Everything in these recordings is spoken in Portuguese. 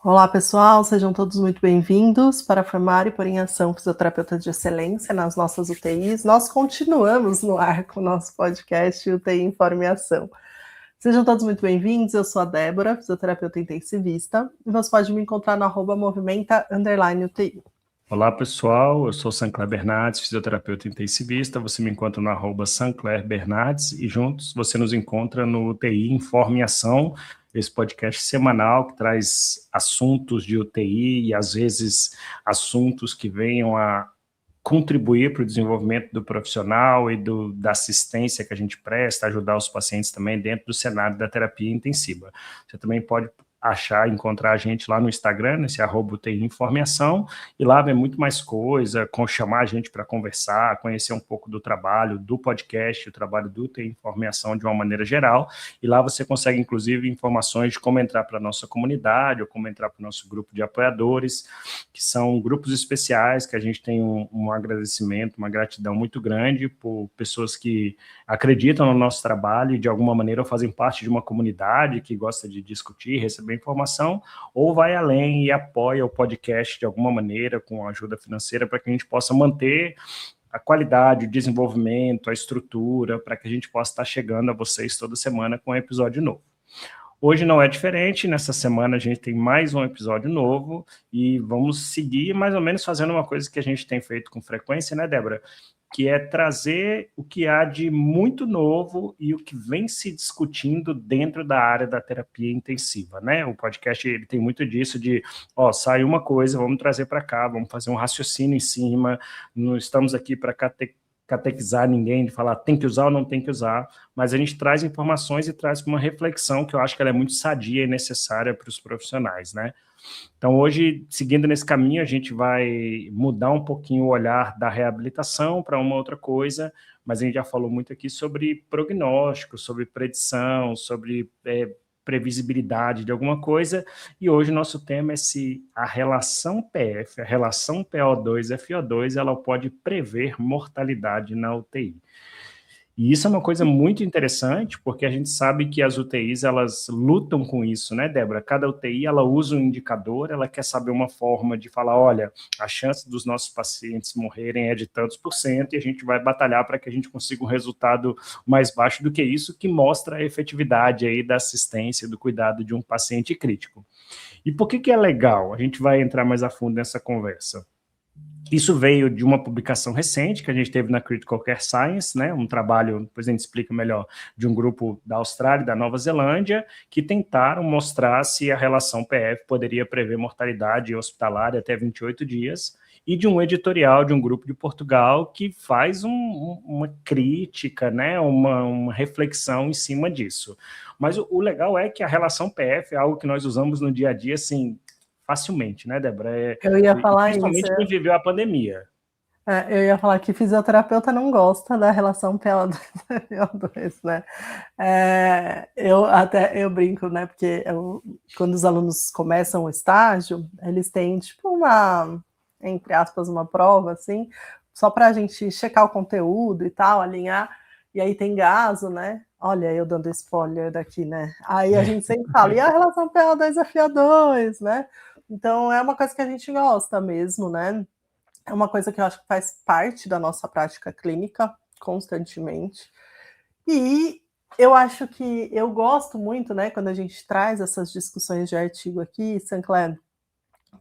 Olá, pessoal, sejam todos muito bem-vindos para formar e pôr em ação fisioterapeuta de excelência nas nossas UTIs. Nós continuamos no ar com o nosso podcast UTI Informe e Ação. Sejam todos muito bem-vindos, eu sou a Débora, fisioterapeuta intensivista, e você pode me encontrar no @movimenta_UTI. Olá, pessoal, eu sou Sancler Bernardes, fisioterapeuta intensivista, você me encontra no @Sancler Bernardes e juntos você nos encontra no UTI Informe e Ação, esse podcast semanal que traz assuntos de UTI e às vezes assuntos que venham a contribuir para o desenvolvimento do profissional e da assistência que a gente presta, ajudar os pacientes também dentro do cenário da terapia intensiva. Você também pode encontrar a gente lá no Instagram, nesse @UTI Informe e Ação, e lá vem muito mais coisa, chamar a gente para conversar, conhecer um pouco do trabalho, do podcast, o trabalho do UTI Informe e Ação de uma maneira geral, e lá você consegue, inclusive, informações de como entrar para a nossa comunidade, ou como entrar para o nosso grupo de apoiadores, que são grupos especiais, que a gente tem um agradecimento, uma gratidão muito grande por pessoas que acreditam no nosso trabalho e, de alguma maneira, fazem parte de uma comunidade que gosta de discutir, receber informação, ou vai além e apoia o podcast de alguma maneira, com ajuda financeira, para que a gente possa manter a qualidade, o desenvolvimento, a estrutura, para que a gente possa estar chegando a vocês toda semana com um episódio novo. Hoje não é diferente, nessa semana a gente tem mais um episódio novo e vamos seguir mais ou menos fazendo uma coisa que a gente tem feito com frequência, né, Débora? Que é trazer o que há de muito novo e o que vem se discutindo dentro da área da terapia intensiva, né? O podcast ele tem muito disso de, saiu uma coisa, vamos trazer para cá, vamos fazer um raciocínio em cima, não estamos aqui para catequizar ninguém, de falar tem que usar ou não tem que usar, mas a gente traz informações e traz uma reflexão que eu acho que ela é muito sadia e necessária para os profissionais, né? Então, hoje, seguindo nesse caminho, a gente vai mudar um pouquinho o olhar da reabilitação para uma outra coisa, mas a gente já falou muito aqui sobre prognóstico, sobre predição, sobre previsibilidade de alguma coisa, e hoje o nosso tema é se a relação PF, a relação PO2-FO2, ela pode prever mortalidade na UTI. E isso é uma coisa muito interessante, porque a gente sabe que as UTIs, elas lutam com isso, né, Débora? Cada UTI, ela usa um indicador, ela quer saber uma forma de falar, olha, a chance dos nossos pacientes morrerem é de tantos por cento, e a gente vai batalhar para que a gente consiga um resultado mais baixo do que isso, que mostra a efetividade aí da assistência, do cuidado de um paciente crítico. E por que é legal? A gente vai entrar mais a fundo nessa conversa. Isso veio de uma publicação recente que a gente teve na Critical Care Science, né, um trabalho, depois a gente explica melhor, de um grupo da Austrália e da Nova Zelândia, que tentaram mostrar se a relação PF poderia prever mortalidade hospitalar até 28 dias, e de um editorial de um grupo de Portugal que faz uma crítica, né, uma reflexão em cima disso. Mas o legal é que a relação PF é algo que nós usamos no dia a dia, assim, facilmente, né, Débora? Eu ia falar Principalmente isso. quem viveu a pandemia. Eu ia falar que fisioterapeuta não gosta da relação PO2, né? Eu brinco, né? Porque quando os alunos começam o estágio, eles têm tipo entre aspas, uma prova, assim, só para a gente checar o conteúdo e tal, alinhar, e aí tem gaso, né? Olha, eu dando spoiler daqui, né? Aí a gente sempre fala, e a relação PO2-FO2, né? Então é uma coisa que a gente gosta mesmo, né? É uma coisa que eu acho que faz parte da nossa prática clínica constantemente. E eu acho que eu gosto muito, né, quando a gente traz essas discussões de artigo aqui, Sancler,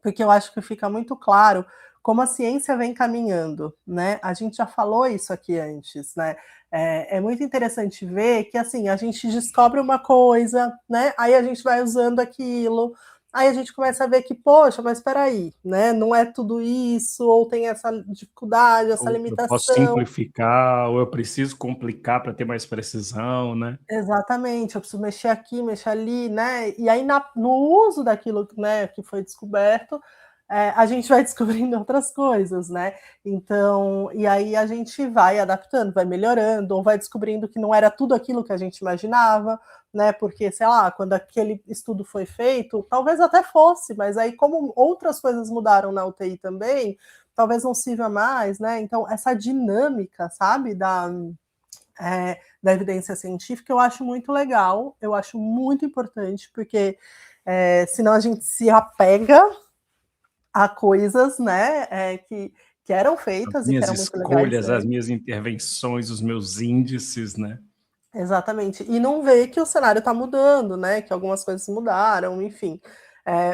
porque eu acho que fica muito claro como a ciência vem caminhando, né? A gente já falou isso aqui antes, né? É muito interessante ver que assim a gente descobre uma coisa, né? Aí a gente vai usando aquilo. Aí a gente começa a ver que, poxa, mas espera aí, né? Não é tudo isso, ou tem essa dificuldade, essa Ou eu posso limitação. simplificar, ou eu preciso complicar para ter mais precisão, né? Exatamente, eu preciso mexer aqui, mexer ali, né? E aí no uso daquilo, né, que foi descoberto, a gente vai descobrindo outras coisas, né? Então, e aí a gente vai adaptando, vai melhorando, ou vai descobrindo que não era tudo aquilo que a gente imaginava, né? Porque, sei lá, quando aquele estudo foi feito, talvez até fosse, mas aí, como outras coisas mudaram na UTI também, talvez não sirva mais, né? Então, essa dinâmica, sabe, da evidência científica, eu acho muito legal, eu acho muito importante, porque senão a gente se apega a coisas, né, que eram feitas e que minhas eram muito legais. escolhas, as minhas intervenções, os meus índices, né? Exatamente. E não vê que o cenário está mudando, né? Que algumas coisas mudaram, enfim.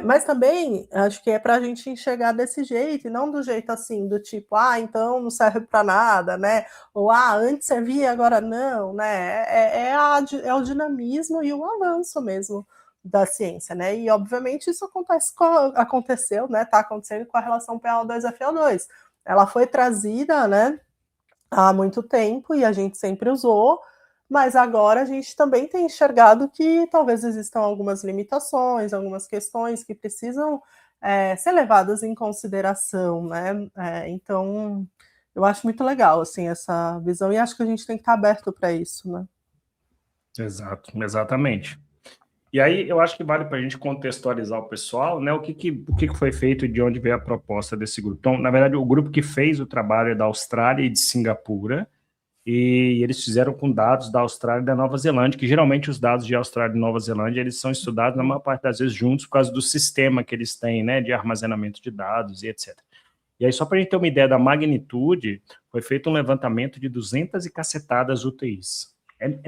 Mas também acho que é para a gente enxergar desse jeito, e não do jeito assim, do tipo, então não serve para nada, né? Ou antes servia, agora não, né? É o dinamismo e o avanço mesmo da ciência, né? E obviamente isso aconteceu, né? Está acontecendo com a relação PaO2-FeO2. Ela foi trazida, né, há muito tempo e a gente sempre usou, mas agora a gente também tem enxergado que talvez existam algumas limitações, algumas questões que precisam ser levadas em consideração, né? Então, eu acho muito legal assim essa visão e acho que a gente tem que estar aberto para isso, né? Exato, exatamente. E aí eu acho que vale para a gente contextualizar o pessoal, né? O que foi feito e de onde veio a proposta desse grupo. Então, na verdade, o grupo que fez o trabalho é da Austrália e de Singapura, e eles fizeram com dados da Austrália e da Nova Zelândia, que geralmente os dados de Austrália e Nova Zelândia, eles são estudados na maior parte das vezes juntos por causa do sistema que eles têm, né, de armazenamento de dados e etc. E aí, só para a gente ter uma ideia da magnitude, foi feito um levantamento de 200 e cacetadas UTIs.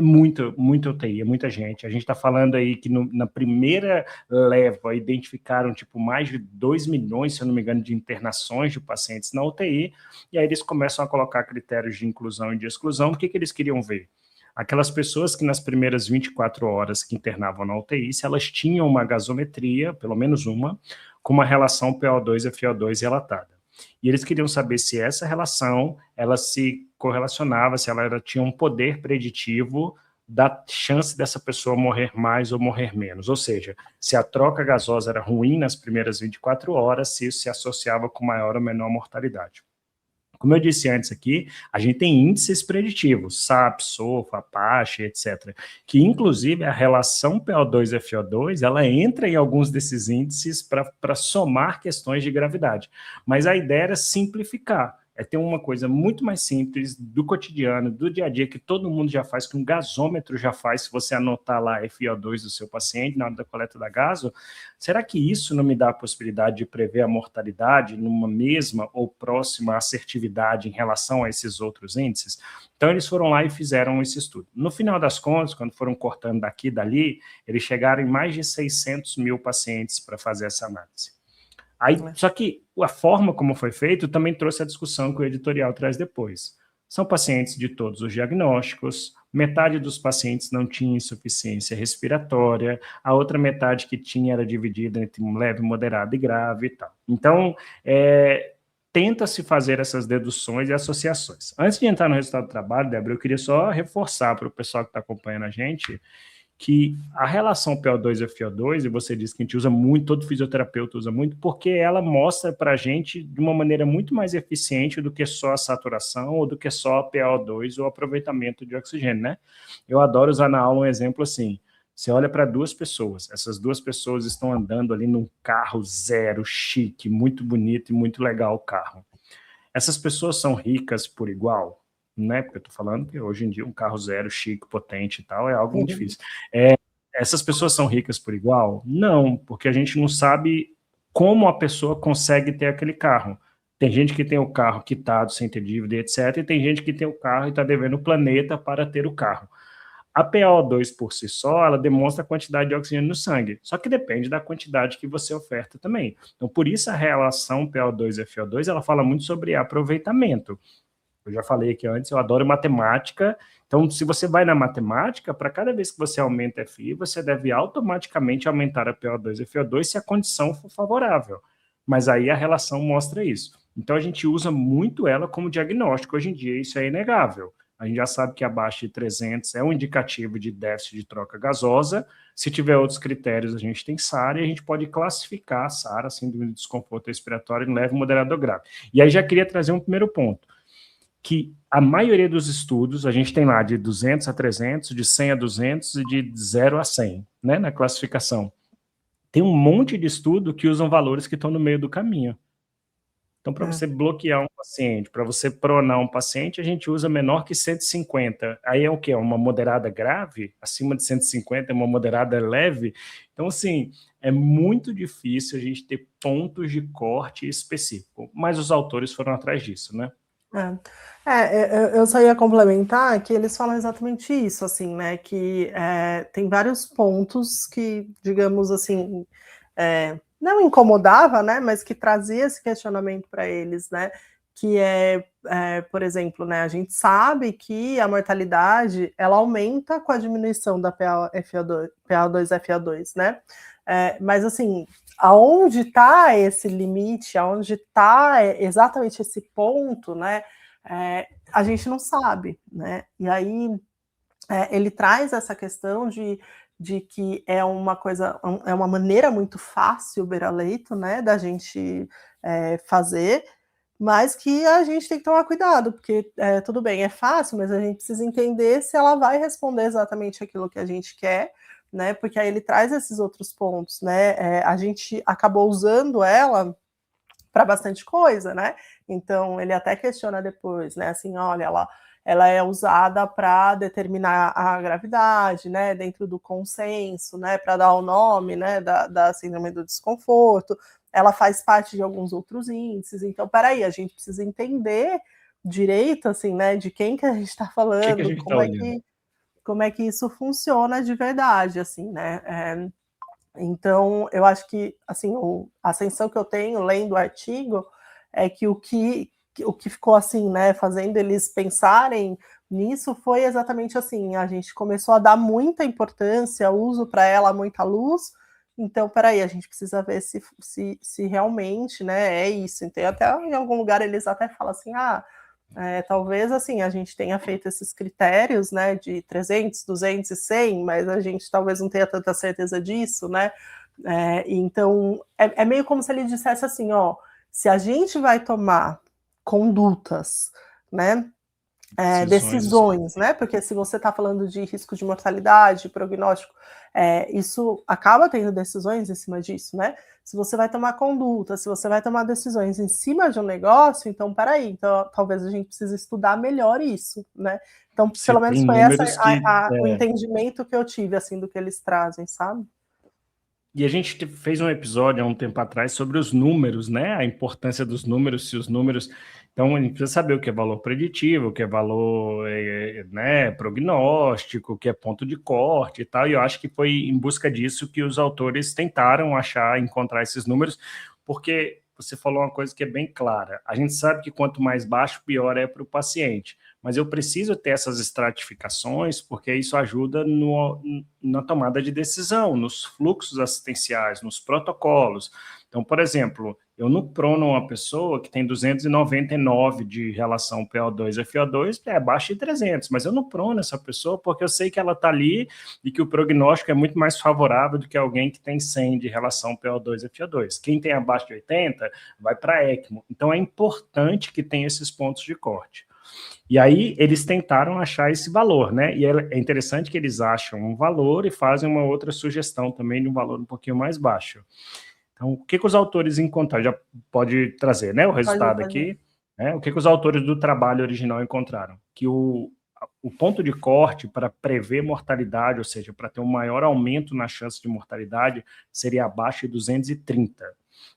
Muita UTI, é muita gente. A gente está falando aí que na primeira leva identificaram tipo mais de 2 milhões, se eu não me engano, de internações de pacientes na UTI, e aí eles começam a colocar critérios de inclusão e de exclusão. O que eles queriam ver? Aquelas pessoas que nas primeiras 24 horas que internavam na UTI, se elas tinham uma gasometria, pelo menos uma, com uma relação PO2 a FiO2 relatada. E eles queriam saber se essa relação ela se correlacionava, se ela tinha um poder preditivo da chance dessa pessoa morrer mais ou morrer menos. Ou seja, se a troca gasosa era ruim nas primeiras 24 horas, se isso se associava com maior ou menor mortalidade. Como eu disse antes aqui, a gente tem índices preditivos, SAP, SOFA, Apache, etc., que inclusive a relação PO2-FO2, ela entra em alguns desses índices para somar questões de gravidade. Mas a ideia era simplificar, é ter uma coisa muito mais simples do cotidiano, do dia a dia, que todo mundo já faz, que um gasômetro já faz, se você anotar lá FiO2 do seu paciente na hora da coleta da gaso. Será que isso não me dá a possibilidade de prever a mortalidade numa mesma ou próxima assertividade em relação a esses outros índices? Então, eles foram lá e fizeram esse estudo. No final das contas, quando foram cortando daqui e dali, eles chegaram em mais de 600 mil pacientes para fazer essa análise. Aí, só que a forma como foi feito também trouxe a discussão que o editorial traz depois. São pacientes de todos os diagnósticos, metade dos pacientes não tinha insuficiência respiratória, a outra metade que tinha era dividida entre leve, moderado e grave e tal. Então, tenta-se fazer essas deduções e associações. Antes de entrar no resultado do trabalho, Débora, eu queria só reforçar para o pessoal que está acompanhando a gente que a relação PO2 e FiO2, e você disse que a gente usa muito, todo fisioterapeuta usa muito, porque ela mostra para a gente de uma maneira muito mais eficiente do que só a saturação ou do que só a PO2 ou o aproveitamento de oxigênio, né? Eu adoro usar na aula um exemplo assim, você olha para duas pessoas, essas duas pessoas estão andando ali num carro zero, chique, muito bonito e muito legal o carro. Essas pessoas são ricas por igual? Né? Porque eu estou falando que hoje em dia um carro zero, chique, potente e tal, é algo muito difícil. Essas pessoas são ricas por igual? Não, porque a gente não sabe como a pessoa consegue ter aquele carro. Tem gente que tem o carro quitado, sem ter dívida, etc., e tem gente que tem o carro e está devendo o planeta para ter o carro. A PaO2 por si só, ela demonstra a quantidade de oxigênio no sangue, só que depende da quantidade que você oferta também. Então, por isso a relação PaO2 e FiO2, ela fala muito sobre aproveitamento. Eu já falei aqui antes, eu adoro matemática. Então, se você vai na matemática, para cada vez que você aumenta a FI, você deve automaticamente aumentar a PO2 e FiO2 se a condição for favorável. Mas aí a relação mostra isso. Então, a gente usa muito ela como diagnóstico. Hoje em dia, isso é inegável. A gente já sabe que abaixo de 300 é um indicativo de déficit de troca gasosa. Se tiver outros critérios, a gente tem SARA e a gente pode classificar a SARA, síndrome de desconforto respiratório, em leve, moderado ou grave. E aí já queria trazer um primeiro ponto, que a maioria dos estudos, a gente tem lá de 200 a 300, de 100 a 200 e de 0 a 100, né, na classificação. Tem um monte de estudo que usam valores que estão no meio do caminho. Então, para você bloquear um paciente, para você pronar um paciente, a gente usa menor que 150. Aí é o quê? Uma moderada grave? Acima de 150 é uma moderada leve? Então, assim, é muito difícil a gente ter pontos de corte específico. Mas os autores foram atrás disso, né? Eu só ia complementar que eles falam exatamente isso, assim, né? Que tem vários pontos que, digamos assim, não incomodava, né? Mas que trazia esse questionamento para eles, né? Que por exemplo, né? A gente sabe que a mortalidade ela aumenta com a diminuição da PaO2-FA2, né? Mas assim, aonde está esse limite, aonde está exatamente esse ponto, né? A gente não sabe, né? E aí ele traz essa questão de que é uma coisa, é uma maneira muito fácil o beira-leito, né? Da gente fazer, mas que a gente tem que tomar cuidado, porque tudo bem, é fácil, mas a gente precisa entender se ela vai responder exatamente aquilo que a gente quer, né? Porque aí ele traz esses outros pontos, né? A gente acabou usando ela para bastante coisa, né? Então ele até questiona depois, né? Assim, olha, ela é usada para determinar a gravidade, né? Dentro do consenso, né? Para dar o nome, né? Da síndrome do desconforto. Ela faz parte de alguns outros índices. Então, peraí, a gente precisa entender direito, assim, né? De quem que a gente está falando, que a gente tá olhando? como é que isso funciona de verdade, assim, né? Então, eu acho que, assim, a sensação que eu tenho lendo o artigo é que o que ficou, assim, né, fazendo eles pensarem nisso foi exatamente assim, a gente começou a dar muita importância, uso para ela, muita luz, então, peraí, a gente precisa ver se realmente, né, é isso. Então, até em algum lugar eles até falam assim, talvez assim a gente tenha feito esses critérios, né, de 300, 200 e 100, mas a gente talvez não tenha tanta certeza disso, né? Então é meio como se ele dissesse assim, ó, se a gente vai tomar condutas, né, decisões, né? Porque se você está falando de risco de mortalidade, prognóstico, isso acaba tendo decisões em cima disso, né? Se você vai tomar conduta, se você vai tomar decisões em cima de um negócio, então peraí, então talvez a gente precise estudar melhor isso, né? Então, Se pelo menos tem foi essa números que o entendimento que eu tive assim do que eles trazem, sabe? E a gente fez um episódio há um tempo atrás sobre os números, né? A importância dos números, se os números. Então, a gente precisa saber o que é valor preditivo, o que é valor né, prognóstico, o que é ponto de corte e tal. E eu acho que foi em busca disso que os autores tentaram achar, encontrar esses números, porque você falou uma coisa que é bem clara. A gente sabe que quanto mais baixo, pior é para o paciente. Mas eu preciso ter essas estratificações, porque isso ajuda na tomada de decisão, nos fluxos assistenciais, nos protocolos. Então, por exemplo, eu não prono uma pessoa que tem 299 de relação PO2-FO2, é abaixo de 300, mas eu não prono essa pessoa porque eu sei que ela está ali e que o prognóstico é muito mais favorável do que alguém que tem 100 de relação PO2-FO2. Quem tem abaixo de 80 vai para ECMO. Então, é importante que tenha esses pontos de corte. E aí eles tentaram achar esse valor, né? E é interessante que eles acham um valor e fazem uma outra sugestão também de um valor um pouquinho mais baixo. Então, o que os autores encontraram? Já pode trazer, né, o resultado aqui. Né? O que os autores do trabalho original encontraram? Que o ponto de corte para prever mortalidade, ou seja, para ter um maior aumento na chance de mortalidade, seria abaixo de 230.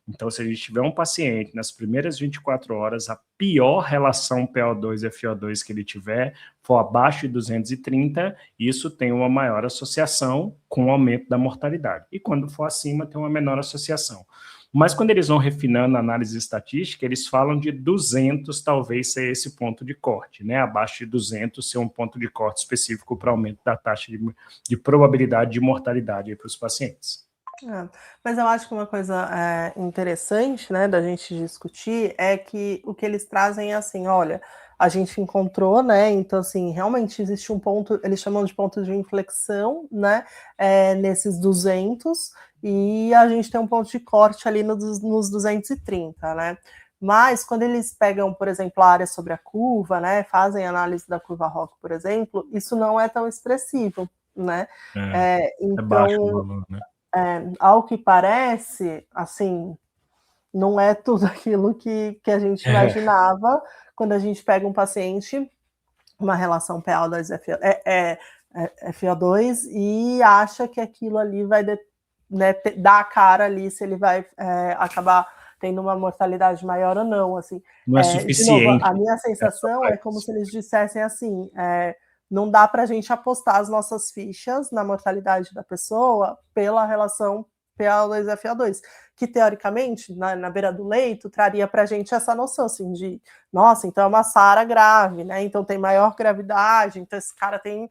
Então, se a gente tiver um paciente nas primeiras 24 horas, a pior relação PO2-FO2 que ele tiver for abaixo de 230, isso tem uma maior associação com o aumento da mortalidade. E quando for acima, tem uma menor associação. Mas quando eles vão refinando a análise estatística, eles falam de 200 talvez ser esse ponto de corte, né? Abaixo de 200 ser um ponto de corte específico para aumento da taxa de probabilidade de mortalidade para os pacientes. Mas eu acho que uma coisa interessante, né, da gente discutir é que o que eles trazem é assim, olha, a gente encontrou, né, então assim, realmente existe um ponto, eles chamam de ponto de inflexão, né, nesses 200, e a gente tem um ponto de corte ali nos 230, né, mas quando eles pegam, por exemplo, a área sobre a curva, né, fazem análise da curva ROC, por exemplo, isso não é tão expressivo, né, É baixo o valor, né? ao que parece, assim, não é tudo aquilo que a gente imaginava quando a gente pega um paciente, uma relação PaO2-FO2 e acha que aquilo ali vai dar a cara ali se ele vai acabar tendo uma mortalidade maior ou não, assim. Não é De novo, suficiente. a minha sensação é como se eles dissessem assim, não dá para a gente apostar as nossas fichas na mortalidade da pessoa pela relação PaO2-FO2, que teoricamente, na beira do leito, traria para a gente essa noção, assim, de, nossa, então é uma SARA grave, né, então tem maior gravidade, então esse cara tem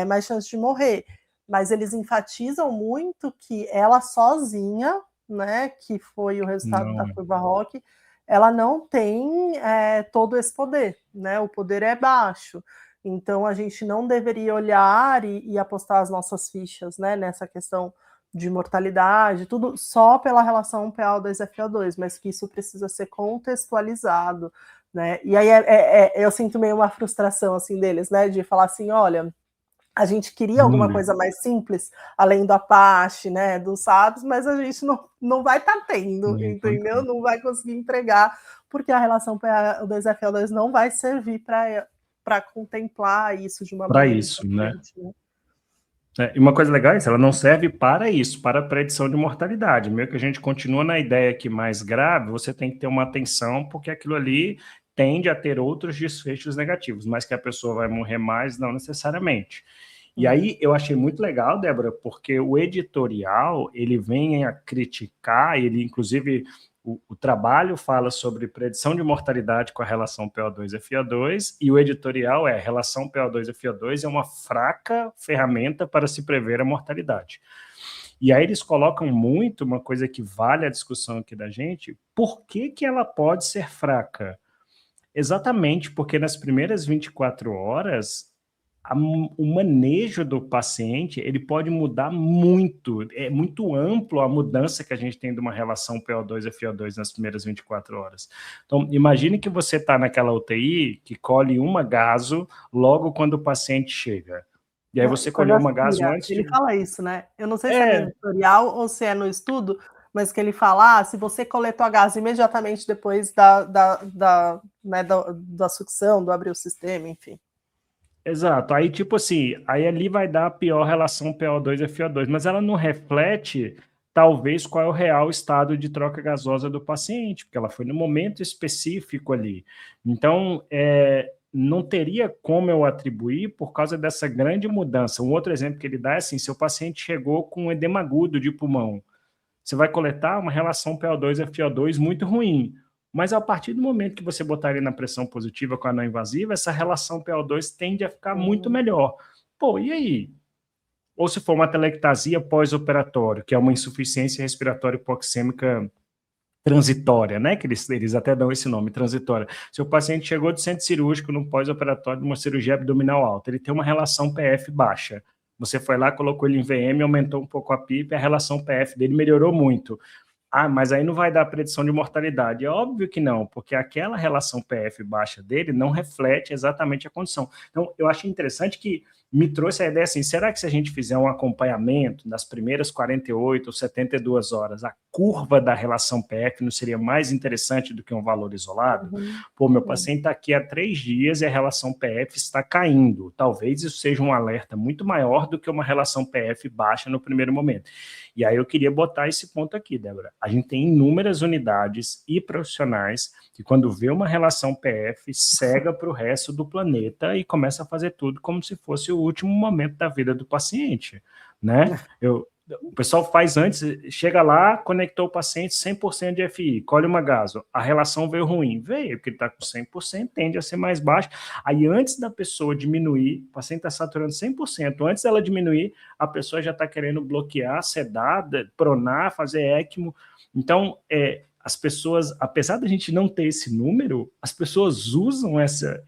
mais chance de morrer. Mas eles enfatizam muito que ela sozinha, né, que foi o resultado da curva ROC, ela não tem todo esse poder, né, o poder é baixo. Então a gente não deveria olhar e apostar as nossas fichas, né, nessa questão de mortalidade, tudo só pela relação PaO2-FO2, mas que isso precisa ser contextualizado, né? E aí eu sinto meio uma frustração assim deles, né, de falar assim, olha, a gente queria alguma coisa mais simples, além do Apache, né, do SAPS, mas a gente não vai estar tendo, entendeu? Não vai conseguir entregar, porque a relação PaO2-FO2 não vai servir para contemplar isso de uma maneira isso, né? né? E uma coisa legal é isso, ela não serve para isso, para a predição de mortalidade. Meio que a gente continua na ideia que mais grave, você tem que ter uma atenção, porque aquilo ali tende a ter outros desfechos negativos, mas que a pessoa vai morrer mais, não necessariamente. E aí eu achei muito legal, Débora, porque o editorial, ele vem a criticar, ele inclusive... O trabalho fala sobre predição de mortalidade com a relação PaO2-FO2 e o editorial a relação PaO2-FO2 é uma fraca ferramenta para se prever a mortalidade. E aí eles colocam muito uma coisa que vale a discussão aqui da gente, por que ela pode ser fraca? Exatamente porque nas primeiras 24 horas o manejo do paciente ele pode mudar muito, é muito amplo a mudança que a gente tem de uma relação PaO2-FO2 nas primeiras 24 horas. Então, imagine que você está naquela UTI que colhe uma gaso logo quando o paciente chega. E aí você colheu uma gaso antes ele de... fala isso, né? Eu não sei se é no editorial ou se é no estudo, mas que ele fala, se você coletou a gaso imediatamente depois da sucção, do abrir o sistema, enfim. Exato, aí tipo assim, aí ali vai dar a pior relação PaO2-FO2, mas ela não reflete talvez qual é o real estado de troca gasosa do paciente, porque ela foi no momento específico ali. Então, não teria como eu atribuir por causa dessa grande mudança. Um outro exemplo que ele dá é assim, se o paciente chegou com um edema agudo de pulmão, você vai coletar uma relação PaO2-FO2 muito ruim. Mas a partir do momento que você botar ele na pressão positiva com a não invasiva, essa relação PaO2 tende a ficar muito melhor. Pô, e aí? Ou se for uma telectasia pós-operatório, que é uma insuficiência respiratória hipoxêmica transitória, né? Que eles até dão esse nome, transitória. Se o paciente chegou do centro cirúrgico no pós-operatório de uma cirurgia abdominal alta, ele tem uma relação PF baixa. Você foi lá, colocou ele em VM, aumentou um pouco a PIP, a relação PF dele melhorou muito. Mas aí não vai dar predição de mortalidade. É óbvio que não, porque aquela relação PF baixa dele não reflete exatamente a condição. Então, eu achei interessante que me trouxe a ideia assim, será que se a gente fizer um acompanhamento nas primeiras 48 ou 72 horas, a curva da relação PF não seria mais interessante do que um valor isolado? Pô, meu paciente está aqui há 3 dias e a relação PF está caindo. Talvez isso seja um alerta muito maior do que uma relação PF baixa no primeiro momento. E aí eu queria botar esse ponto aqui, Débora. A gente tem inúmeras unidades e profissionais que quando vê uma relação PF, cega para o resto do planeta e começa a fazer tudo como se fosse o último momento da vida do paciente, né? O pessoal faz antes, chega lá, conectou o paciente 100% de FI, colhe uma gaso, a relação veio ruim, veio, porque ele está com 100%, tende a ser mais baixo, aí antes da pessoa diminuir, o paciente está saturando 100%, antes dela diminuir, a pessoa já está querendo bloquear, sedar, pronar, fazer ECMO, então, as pessoas, apesar da gente não ter esse número, as pessoas usam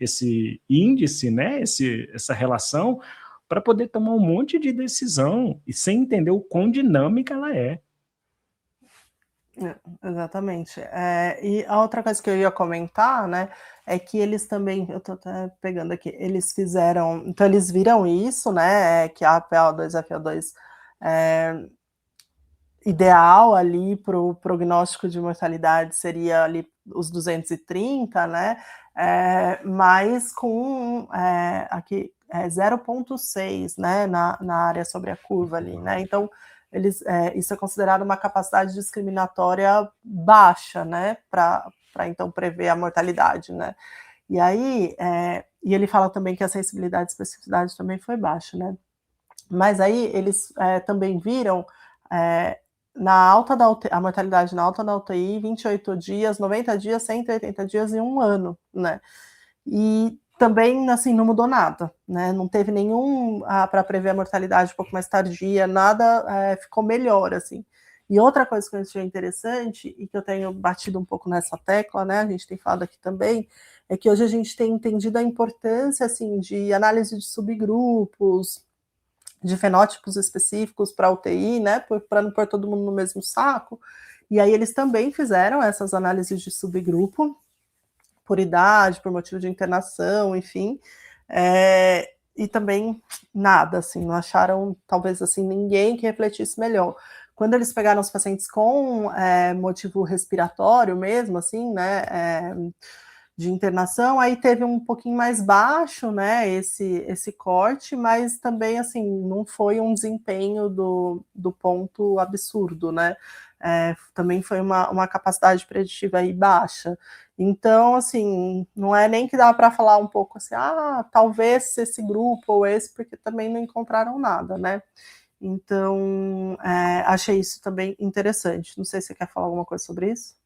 esse índice, né, essa relação, para poder tomar um monte de decisão e sem entender o quão dinâmica ela é. Exatamente. E a outra coisa que eu ia comentar, né, é que eles também, eu tô até pegando aqui, eles fizeram, então eles viram isso, né, que a PaO2-FO2 ideal ali para o prognóstico de mortalidade seria ali os 230, né? Mas com aqui 0,6, né, na área sobre a curva ali, né? Então, isso é considerado uma capacidade discriminatória baixa, né? Para então prever a mortalidade, né? E aí, e ele fala também que a sensibilidade e especificidade também foi baixa, né? Mas aí eles também viram na alta da UTI, a mortalidade na alta da UTI, 28 dias, 90 dias, 180 dias e 1 ano, né? E também, assim, não mudou nada, né? Não teve nenhum, para prever a mortalidade um pouco mais tardia, nada ficou melhor, assim. E outra coisa que eu achei interessante, e que eu tenho batido um pouco nessa tecla, né, a gente tem falado aqui também, é que hoje a gente tem entendido a importância, assim, de análise de subgrupos, de fenótipos específicos para UTI, né, para não pôr todo mundo no mesmo saco. E aí eles também fizeram essas análises de subgrupo, por idade, por motivo de internação, enfim, e também nada, assim, não acharam, talvez, assim, ninguém que refletisse melhor. Quando eles pegaram os pacientes com motivo respiratório mesmo, assim, né, de internação, aí teve um pouquinho mais baixo, né, esse corte, mas também, assim, não foi um desempenho do ponto absurdo, né, também foi uma capacidade preditiva aí baixa. Então, assim, não é nem que dá para falar um pouco assim, talvez esse grupo ou esse, porque também não encontraram nada, né. Então, achei isso também interessante. Não sei se você quer falar alguma coisa sobre isso?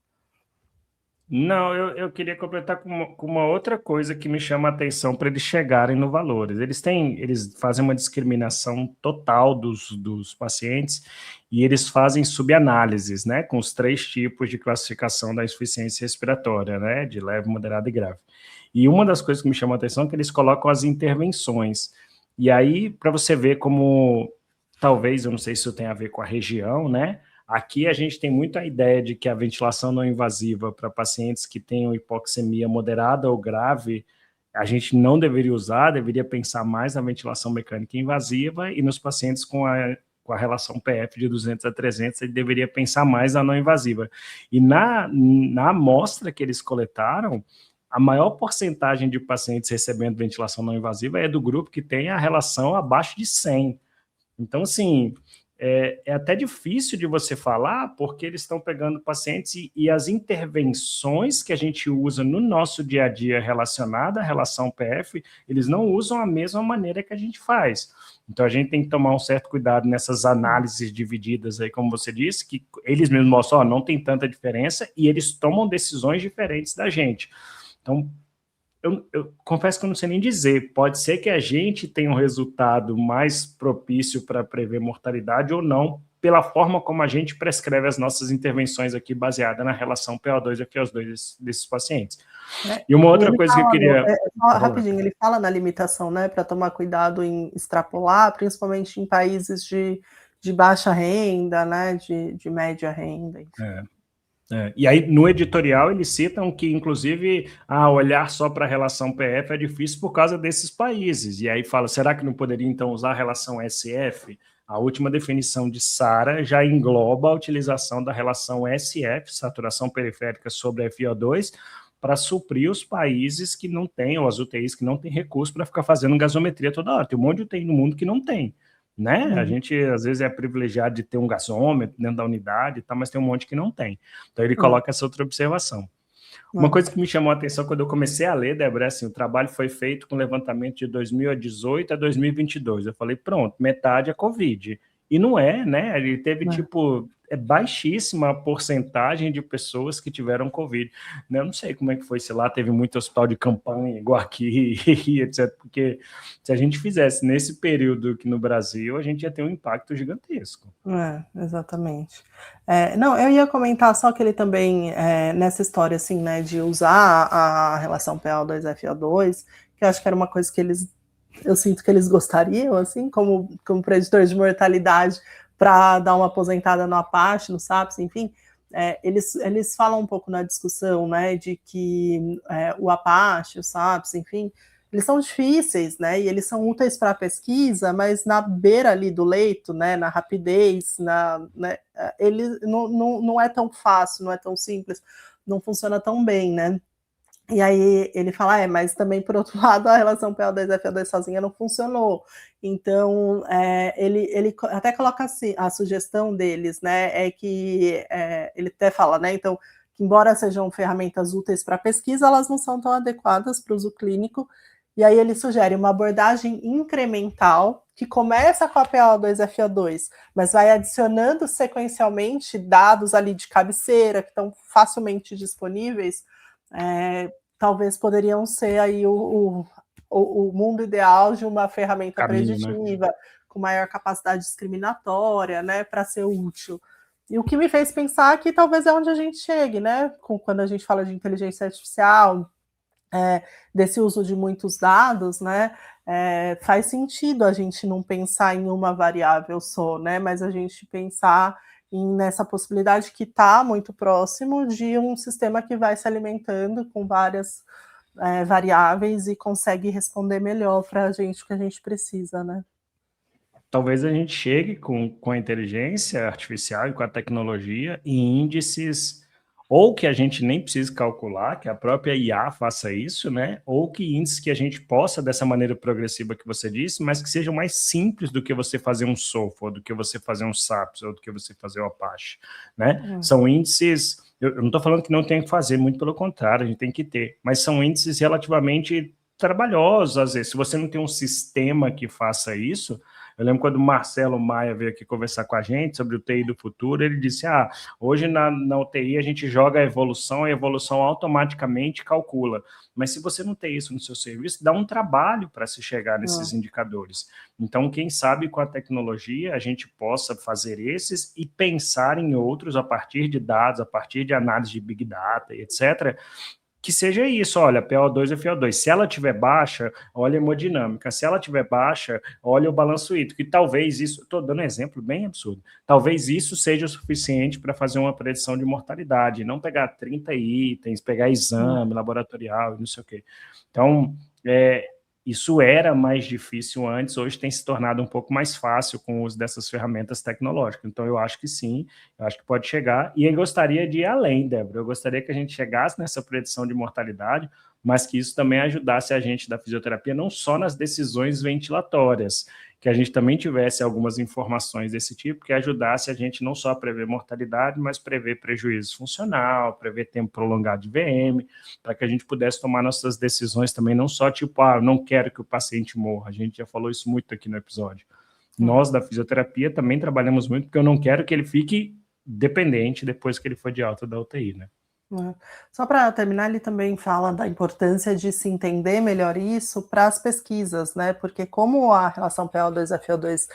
Não, eu queria completar com uma outra coisa que me chama a atenção para eles chegarem no valores. Eles fazem uma discriminação total dos pacientes e eles fazem subanálises, né, com os 3 tipos de classificação da insuficiência respiratória, né, de leve, moderada e grave. E uma das coisas que me chama a atenção é que eles colocam as intervenções. E aí, para você ver como, talvez, eu não sei se isso tem a ver com a região, né, aqui a gente tem muito a ideia de que a ventilação não invasiva para pacientes que tenham hipoxemia moderada ou grave, a gente não deveria usar, deveria pensar mais na ventilação mecânica invasiva, e nos pacientes com a relação PF de 200 a 300, ele deveria pensar mais na não invasiva. E na amostra que eles coletaram, a maior porcentagem de pacientes recebendo ventilação não invasiva é do grupo que tem a relação abaixo de 100. Então, assim, é até difícil de você falar, porque eles estão pegando pacientes e as intervenções que a gente usa no nosso dia a dia relacionada à relação PF, eles não usam a mesma maneira que a gente faz. Então, a gente tem que tomar um certo cuidado nessas análises divididas aí, como você disse, que eles mesmos mostram, não tem tanta diferença, e eles tomam decisões diferentes da gente. Então, eu confesso que eu não sei nem dizer, pode ser que a gente tenha um resultado mais propício para prever mortalidade ou não, pela forma como a gente prescreve as nossas intervenções aqui, baseada na relação PO2 e FiO2 desses pacientes. E uma outra coisa que eu queria... Rapidinho, ele fala na limitação, né, para tomar cuidado em extrapolar, principalmente em países de baixa renda, né, de média renda, enfim. E aí, no editorial, eles citam que, inclusive, olhar só para a relação PF é difícil por causa desses países. E aí fala, será que não poderia, então, usar a relação SF? A última definição de SARA já engloba a utilização da relação SF, saturação periférica sobre FiO2, para suprir os países que não têm, ou as UTIs que não têm recurso para ficar fazendo gasometria toda hora. Tem um monte de UTI no mundo que não tem. Né? A gente, às vezes, é privilegiado de ter um gasômetro dentro da unidade, tá, mas tem um monte que não tem. Então, ele coloca essa outra observação. Uma coisa que me chamou a atenção quando eu comecei a ler, Débora, assim, o trabalho foi feito com levantamento de 2018 a 2022. Eu falei, pronto, metade é Covid. E não é, né? Ele teve, baixíssima a porcentagem de pessoas que tiveram Covid. Eu não sei como é que foi, sei lá, teve muito hospital de campanha, igual aqui, etc. Porque se a gente fizesse nesse período aqui no Brasil, a gente ia ter um impacto gigantesco. Exatamente. Não, eu ia comentar só que ele também, nessa história, assim, né, de usar a relação PO2-FO2, que eu acho que era uma coisa que eu sinto que eles gostariam, assim, como preditor de mortalidade, para dar uma aposentada no Apache, no SAPS, enfim, eles falam um pouco na discussão, né, de que o Apache, o SAPS, enfim, eles são difíceis, né, e eles são úteis para a pesquisa, mas na beira ali do leito, né, na rapidez, né, ele não é tão fácil, não é tão simples, não funciona tão bem, né. E aí ele fala: mas também por outro lado a relação PO2-FO2 sozinha não funcionou". Então, ele até coloca assim, a sugestão deles, né, é que, ele até fala, né, então, que embora sejam ferramentas úteis para pesquisa, elas não são tão adequadas para o uso clínico, e aí ele sugere uma abordagem incremental, que começa com a PO2-FO2, mas vai adicionando sequencialmente dados ali de cabeceira, que estão facilmente disponíveis, talvez poderiam ser aí o mundo ideal de uma ferramenta Caminho, né? preditiva, com maior capacidade discriminatória, né, para ser útil. E o que me fez pensar que talvez é onde a gente chegue, né, quando a gente fala de inteligência artificial, desse uso de muitos dados, né, faz sentido a gente não pensar em uma variável só, né, mas a gente pensar nessa possibilidade que está muito próximo de um sistema que vai se alimentando com várias variáveis e consegue responder melhor para a gente o que a gente precisa, né? Talvez a gente chegue com a inteligência artificial e com a tecnologia em índices ou que a gente nem precise calcular, que a própria IA faça isso, né? Ou que índices que a gente possa, dessa maneira progressiva que você disse, mas que sejam mais simples do que você fazer um SOAP, ou do que você fazer um SAPS, ou do que você fazer o Apache, né? São índices, eu não estou falando que não tem que fazer, muito pelo contrário, a gente tem que ter, mas são índices relativamente trabalhosos, às vezes. Se você não tem um sistema que faça isso, eu lembro quando o Marcelo Maia veio aqui conversar com a gente sobre o TI do futuro, ele disse, hoje na UTI a gente joga a evolução automaticamente calcula. Mas se você não tem isso no seu serviço, dá um trabalho para se chegar nesses indicadores. Então, quem sabe com a tecnologia a gente possa fazer esses e pensar em outros a partir de dados, a partir de análise de Big Data, etc., que seja isso, olha, PO2 e FO2. Se ela tiver baixa, olha a hemodinâmica. Se ela tiver baixa, olha o balanço hídrico. E talvez isso, estou dando um exemplo bem absurdo, talvez isso seja o suficiente para fazer uma predição de mortalidade, não pegar 30 itens, pegar exame laboratorial e não sei o quê. Então, isso era mais difícil antes, hoje tem se tornado um pouco mais fácil com o uso dessas ferramentas tecnológicas. Então, eu acho que sim, eu acho que pode chegar. E eu gostaria de ir além, Débora. Eu gostaria que a gente chegasse nessa predição de mortalidade, mas que isso também ajudasse a gente da fisioterapia, não só nas decisões ventilatórias, que a gente também tivesse algumas informações desse tipo, que ajudasse a gente não só a prever mortalidade, mas prever prejuízo funcional, prever tempo prolongado de VM, para que a gente pudesse tomar nossas decisões também, não só tipo, eu não quero que o paciente morra, a gente já falou isso muito aqui no episódio. Nós, da fisioterapia, também trabalhamos muito, porque eu não quero que ele fique dependente depois que ele for de alta da UTI, né? Só para terminar, ele também fala da importância de se entender melhor isso para as pesquisas, né? Porque como a relação PO2-FO2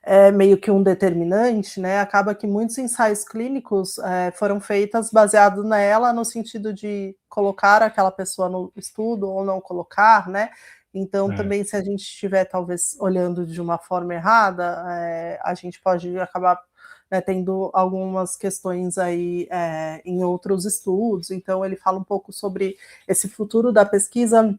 é meio que um determinante, né? Acaba que muitos ensaios clínicos foram feitos baseados nela, no sentido de colocar aquela pessoa no estudo ou não colocar, né? Então, também, se a gente estiver, talvez, olhando de uma forma errada, a gente pode acabar tendo algumas questões aí em outros estudos. Então, ele fala um pouco sobre esse futuro da pesquisa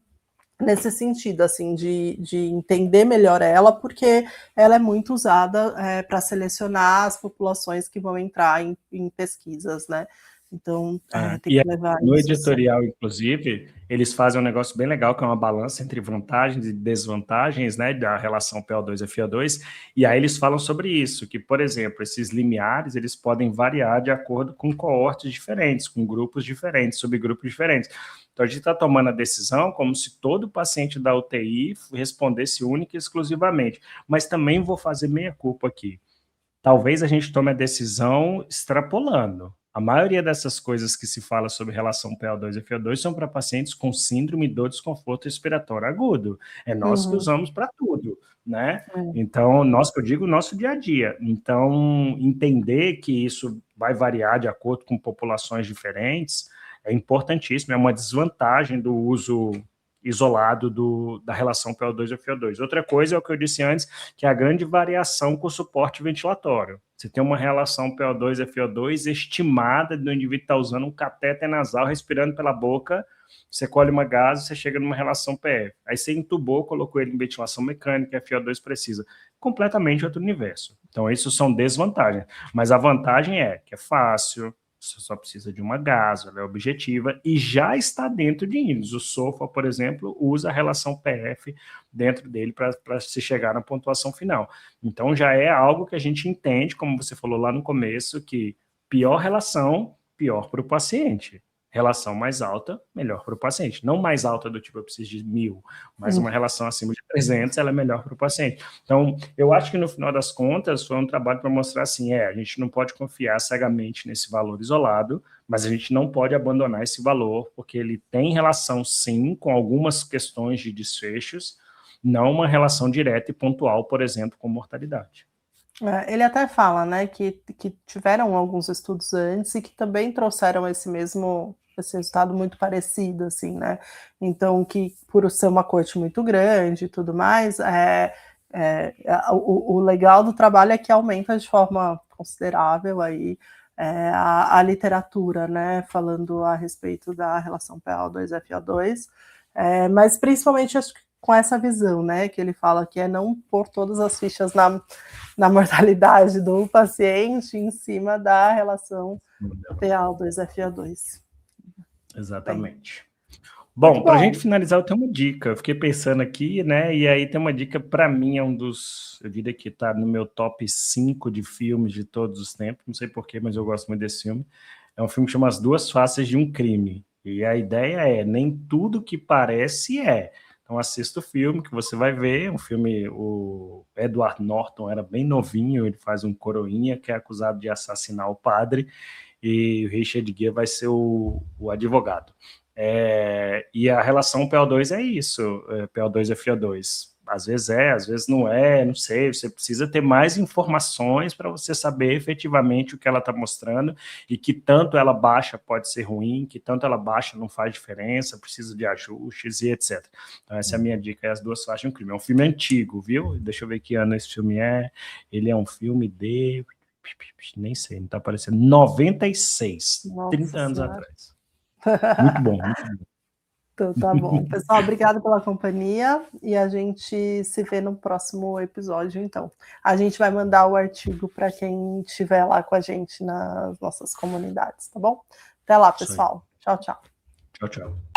nesse sentido, assim, de entender melhor ela, porque ela é muito usada para selecionar as populações que vão entrar em pesquisas, né? Então, tem que levar no isso. editorial, inclusive, eles fazem um negócio bem legal, que é uma balança entre vantagens e desvantagens, né, da relação PO2 e FO2, e aí eles falam sobre isso, que, por exemplo, esses limiares, eles podem variar de acordo com coortes diferentes, com grupos diferentes, subgrupos diferentes. Então, a gente está tomando a decisão como se todo paciente da UTI respondesse única e exclusivamente, mas também vou fazer meia-culpa aqui. Talvez a gente tome a decisão extrapolando. A maioria dessas coisas que se fala sobre relação PO2 e FO2 são para pacientes com síndrome do desconforto respiratório agudo. É nós que usamos para tudo, né? Então, nós que eu digo, nosso dia a dia. Então, entender que isso vai variar de acordo com populações diferentes é importantíssimo, é uma desvantagem do uso isolado da relação PO2 e FO2. Outra coisa é o que eu disse antes, que é a grande variação com o suporte ventilatório. Você tem uma relação PO2 e FO2 estimada do indivíduo que está usando um catéter nasal, respirando pela boca, Você colhe uma gase, você chega numa relação PF. Aí você entubou, colocou ele em ventilação mecânica, FO2 precisa. Completamente outro universo. Então, isso são desvantagens. Mas a vantagem é que é fácil, você só precisa de uma gase, ela é objetiva e já está dentro de índices. O SOFA, por exemplo, usa a relação PF dentro dele para se chegar na pontuação final. Então, já é algo que a gente entende, como você falou lá no começo, que pior relação, pior para o paciente. Relação mais alta, melhor para o paciente. Não mais alta do tipo, eu preciso de 1.000, mas uma relação acima de 300, ela é melhor para o paciente. Então, eu acho que no final das contas, foi um trabalho para mostrar assim, a gente não pode confiar cegamente nesse valor isolado, mas a gente não pode abandonar esse valor, porque ele tem relação, sim, com algumas questões de desfechos, não uma relação direta e pontual, por exemplo, com mortalidade. Ele até fala, né, que tiveram alguns estudos antes e que também trouxeram esse resultado muito parecido, assim, né? Então, que por ser uma corte muito grande e tudo mais, o legal do trabalho é que aumenta de forma considerável aí a literatura, né, falando a respeito da relação PaO2-FO2, mas principalmente acho que com essa visão, né, que ele fala que é não pôr todas as fichas na mortalidade do paciente em cima da relação PaO2-FO2. Exatamente. Bom, para a gente finalizar, eu tenho uma dica. Eu fiquei pensando aqui, né? E aí tem uma dica, para mim, é um dos, eu diria que está no meu top 5 de filmes de todos os tempos. Não sei porquê, mas eu gosto muito desse filme. É um filme que chama As Duas Faces de um Crime. E a ideia é, nem tudo que parece é. Então assista o filme que você vai ver. Um filme, o Edward Norton era bem novinho, ele faz um coroinha que é acusado de assassinar o padre, e o Richard Gere vai ser o advogado. E a relação PO2 é isso, PO2-FO2. Às vezes não é, não sei, você precisa ter mais informações para você saber efetivamente o que ela está mostrando e que tanto ela baixa pode ser ruim, que tanto ela baixa não faz diferença, precisa de ajustes e etc. Então essa é a minha dica, As Duas Faces de um Crime. É um filme antigo, viu? Deixa eu ver que ano esse filme é. Ele é um filme de... nem sei, não está aparecendo. 96, Nossa 30 anos senhora. atrás. Muito bom, muito bom. Então tá bom. Pessoal, obrigado pela companhia e a gente se vê no próximo episódio, então. A gente vai mandar o artigo para quem estiver lá com a gente nas nossas comunidades, tá bom? Até lá, pessoal. Tchau, tchau. Tchau, tchau.